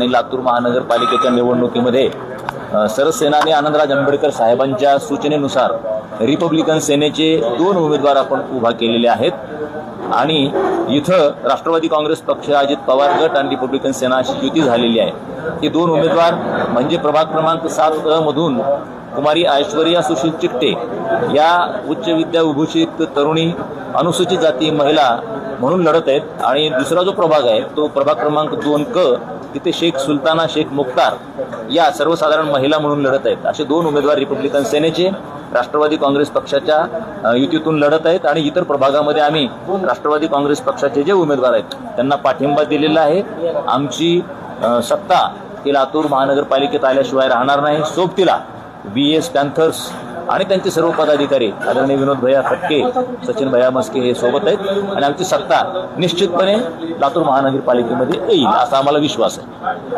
आणि लातूर महानगरपालिकेच्या निवडणुकीमध्ये सरसेनानी आनंदराज आंबेडकर साहेबांच्या सूचनेनुसार रिपब्लिकन सेनेचे 2 उमेदवार आपण उभा केलेले आहेत आणि इथं राष्ट्रवादी काँग्रेस पक्ष, अजित पवार गट आणि रिपब्लिकन सेना अशी युती झालेली आहे। हे 2 उमेदवार म्हणजे प्रभाग क्रमांक 7 मधून कुमारी ऐश्वर्या सुशील चिट्टे या उच्च विद्या विभूषित तरुणी अनुसूचित जाती महिला म्हणून लढत आहेत आणि दुसरा जो प्रभाग आहे तो प्रभाग क्रमांक 2 क तिथे शेख सुलताना शेख मुख्तार या सर्वसाधारण महिला म्हणून लढत आहेत। असे 2 उमेदवार रिपब्लिकन सेनेचे राष्ट्रवादी काँग्रेस पक्षाच्या युतीतून लढत आहेत आणि इतर प्रभागामध्ये आम्ही राष्ट्रवादी काँग्रेस पक्षाचे जे उमेदवार आहेत त्यांना पाठिंबा दिलेला आहे। आमची सत्ता ही लातूर महानगरपालिकेत आल्याशिवाय राहणार नाही। सोबतीला BS पॅन्थर्स आणि त्यांचे सर्व पदाधिकारी आदरणीय विनोद भैया खटके, सचिन भैया मस्के हे सोबत आहेत आणि आमची सत्ता निश्चितपणे लातूर महानगरपालिकेमध्ये येईल असा आम्हाला विश्वास आहे।